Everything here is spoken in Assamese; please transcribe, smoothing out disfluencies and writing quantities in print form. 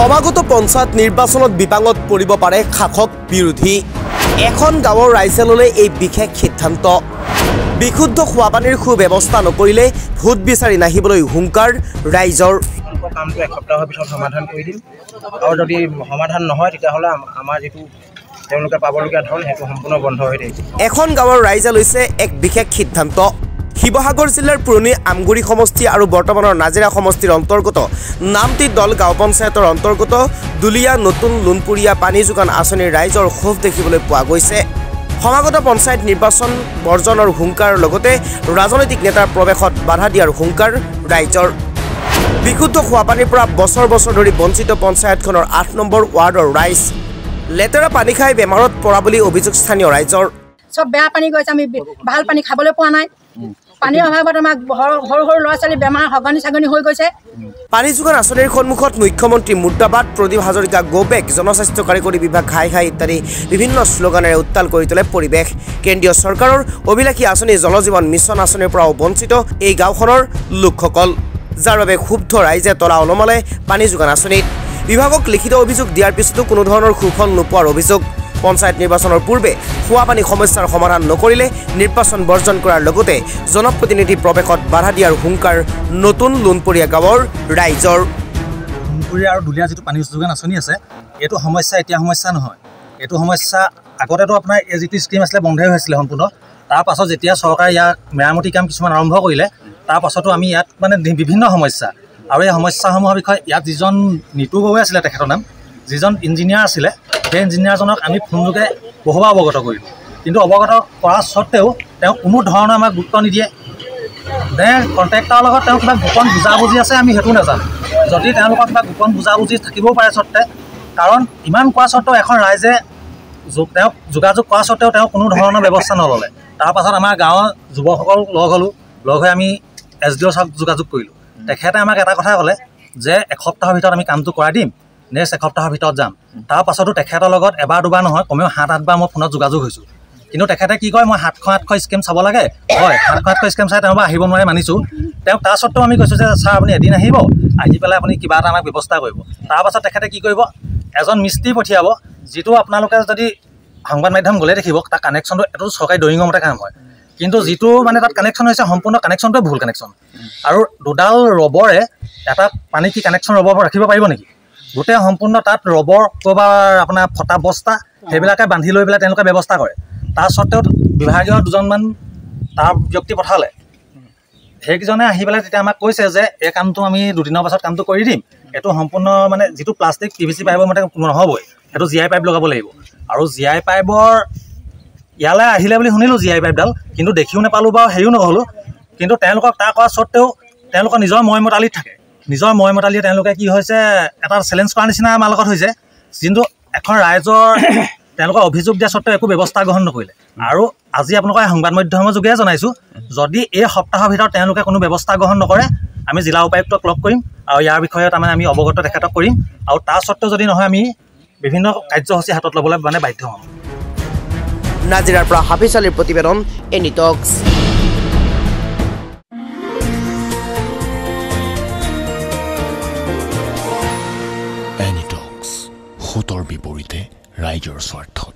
সমাগত পঞ্চায়ত নিৰ্বাচনত বিপাঙত পৰিব পাৰে শাসক বিৰোধী এখন গাঁৱৰ ৰাইজে ললে এই বিশেষ সিদ্ধান্ত বিশুদ্ধ খোৱাপানীৰ সুব্যৱস্থা নকৰিলে ভোট বিচাৰি নাহিবলৈ হুংকাৰ ৰাইজৰ কামটো এসপ্তাহৰ পিছত সমাধান কৰি দিম আৰু যদি সমাধান নহয় তেতিয়াহ'লে আমাৰ যেটো তেওঁলোকে পাবলগীয়া ধন হেতু সম্পূৰ্ণ বন্ধ হৈ থাকিব এখন গাঁৱৰ ৰাইজে লৈছে এক বিশেষ সিদ্ধান্ত শিৱসাগৰ জিলাৰ পুৰণি আমগুৰি সমষ্টি আৰু বৰ্তমানৰ নাজিৰা সমষ্টিৰ অন্তৰ্গত নামটি দল গাঁও পঞ্চায়তৰ অন্তৰ্গত দুলিয়া নতুন লুনপুৰীয়া পানী যোগান আঁচনিৰ ৰাইজৰ ক্ষোভ দেখিবলৈ পোৱা গৈছে সমাগত পঞ্চায়ত নিৰ্বাচন বৰ্জনৰ হুংকাৰ লগতে ৰাজনৈতিক নেতাৰ প্ৰৱেশত বাধা দিয়াৰ হুংকাৰ ৰাইজৰ বিশুদ্ধ খোৱাপানীৰ পৰা বছৰ বছৰ ধৰি বঞ্চিত পঞ্চায়তখনৰ 8 নম্বৰ ৱাৰ্ডৰ ৰাইজ লেতেৰা পানী খাই বেমাৰত পৰা বুলি অভিযোগ স্থানীয় ৰাইজৰ সব বেয়া পানী গৈছে আমি ভাল পানী খাবলৈ পোৱা নাই পানীৰ অভাৱত আমাক সৰু সৰু ল'ৰা ছোৱালী বেমাৰ হগনি হৈ গৈছে পানী যোগান আঁচনিৰ সন্মুখত মুখ্যমন্ত্ৰী মুৰ্দাবাদ প্ৰদীপ হাজৰিকা গোবেক জনস্বাস্থ্য কাৰিকৰী বিভাগ ঘাই ইত্যাদি বিভিন্ন শ্লোগানেৰে উত্তাল কৰি তোলে পৰিৱেশ কেন্দ্ৰীয় চৰকাৰৰ অভিলাষী আঁচনি জলজীৱন মিছন আঁচনিৰ পৰাও বঞ্চিত এই গাঁওখনৰ লোকসকল যাৰ বাবে ক্ষুব্ধ ৰাইজে তলা অলমালে পানী যোগান আঁচনিত বিভাগক লিখিত অভিযোগ দিয়াৰ পিছতো কোনো ধৰণৰ সুফল নোপোৱাৰ অভিযোগ পঞ্চায়ত নিৰ্বাচনৰ পূৰ্বে খোৱাপানী সমস্যাৰ সমাধান নকৰিলে নিৰ্বাচন বৰ্জন কৰাৰ লগতে জনপ্ৰতিনিধি প্ৰৱেশত বাধা দিয়াৰ হুংকাৰ নতুন লুনপুৰীয়া গাঁৱৰ ৰাইজৰ লুনপুৰীয়া আৰু দুলীয়া যিটো পানী যোগান আঁচনি আছে এইটো সমস্যা এতিয়া সমস্যা নহয় এইটো সমস্যা আগতেতো আপোনাৰ এই যিটো স্কিম আছিলে বন্ধই হৈছিলে সম্পূৰ্ণ তাৰ পাছত যেতিয়া চৰকাৰে ইয়াৰ মেৰামতি কাম কিছুমান আৰম্ভ কৰিলে তাৰ পাছতো আমি ইয়াত মানে বিভিন্ন সমস্যা আৰু এই সমস্যাসমূহৰ বিষয়ে ইয়াত যিজন নিতু গগৈ আছিলে তেখেতৰ নাম যিজন ইঞ্জিনিয়াৰ আছিলে সেই ইঞ্জিনিয়াৰজনক আমি ফোনযোগে বহুবাৰ অৱগত কৰিলোঁ কিন্তু অৱগত কৰাৰ স্বত্তেও তেওঁ কোনো ধৰণৰ আমাক গুৰুত্ব নিদিয়ে কণ্ট্ৰেক্টৰৰ লগত তেওঁ কিবা গোপন বুজাবুজি আছে আমি সেইটো নাজানো যদি তেওঁলোকৰ কিবা গোপন বুজাবুজি থাকিবও পাৰে স্বত্তে কাৰণ ইমান কোৱা স্বত্তেও এখন ৰাইজে তেওঁক যোগাযোগ কৰা স্বত্তেও তেওঁ কোনো ধৰণৰ ব্যৱস্থা নল'লে তাৰপাছত আমাৰ গাঁৱৰ যুৱকসকল লগ হৈ আমি SDO চাওক যোগাযোগ কৰিলোঁ তেখেতে আমাক এটা কথা ক'লে যে এসপ্তাহৰ ভিতৰত আমি কামটো কৰাই দিম নেক্সট এসপ্তাহৰ ভিতৰত যাম তাৰ পাছতো তেখেতৰ লগত এবাৰ দুবাৰ নহয় কমেও 7-8 বাৰ মই ফোনত যোগাযোগ হৈছোঁ কিন্তু তেখেতে কি কয় মই 700-800 স্কিম চাব লাগে হয় 700-800 স্কিম চাই তেওঁ আহিব নোৱাৰে মানিছোঁ তেওঁক তাৰ স্বত্তেও আমি কৈছোঁ যে ছাৰ আপুনি এদিন আহিব আহি পেলাই আপুনি কিবা এটা আমাক ব্যৱস্থা কৰিব তাৰপাছত তেখেতে কি কৰিব এজন মিস্ত্ৰী পঠিয়াব যিটো আপোনালোকে যদি সংবাদ মাধ্যম গ'লে দেখিব তাৰ কানেকশ্যনটো এইটো চৰকাৰী ড্ৰয়িঙৰ মতে কাম হয় কিন্তু যিটো মানে তাত কানেকশ্যন হৈছে সম্পূৰ্ণ কানেকশ্যনটোৱে ভুল কানেকশ্যন আৰু দুডাল ৰবৰে এটা পানী কি কানেকশ্যন ৰবৰ ৰাখিব পাৰিব নেকি গোটেই সম্পূৰ্ণ তাত ৰবৰ ক'ৰবাৰ আপোনাৰ ফটা বস্তা সেইবিলাকে বান্ধি লৈ পেলাই তেওঁলোকে ব্যৱস্থা কৰে তাৰ স্বত্তেও বিভাগীয় দুজনমান তাৰ ব্যক্তি পঠালে সেইকেইজনে আহি পেলাই তেতিয়া আমাক কৈছে যে এই কামটো আমি দুদিনৰ পাছত কামটো কৰি দিম এইটো সম্পূৰ্ণ মানে যিটো প্লাষ্টিক PVC পাইপৰ মতে নহ'বই সেইটো GI পাইপ লগাব লাগিব আৰু GI পাইপৰ ইয়ালৈ আহিলে বুলি শুনিলোঁ GI পাইপডাল কিন্তু দেখিও নাপালোঁ বাৰু হেৰিও নহ'লোঁ কিন্তু তেওঁলোকক তাৰ কৰা স্বত্তেও তেওঁলোকৰ নিজৰ মতালিত থাকে নিজৰ মতালিয়ে তেওঁলোকে কি হৈছে এটা চেলেঞ্জ কৰাৰ নিচিনা আমাৰ লগত হৈছে কিন্তু এখন ৰাইজৰ তেওঁলোকৰ অভিযোগ দিয়া স্বত্তেও একো ব্যৱস্থা গ্ৰহণ নকৰিলে আৰু আজি আপোনালোকে সংবাদ মাধ্যমৰ যোগে জনাইছোঁ যদি এই সপ্তাহৰ ভিতৰত তেওঁলোকে কোনো ব্যৱস্থা গ্ৰহণ নকৰে আমি জিলা উপায়ুক্তক লগ কৰিম আৰু ইয়াৰ বিষয়ে তাৰমানে আমি অৱগত তেখেতক কৰিম আৰু তাৰ স্বত্তেও যদি নহয় আমি বিভিন্ন কাৰ্যসূচী হাতত ল'বলৈ মানে বাধ্য হ'ম নাজিৰাৰ পৰা হাফিজ আলীৰ প্ৰতিবেদন এনি টক্স সোঁতৰ বিপৰীতে ৰাইজৰ স্বাৰ্থত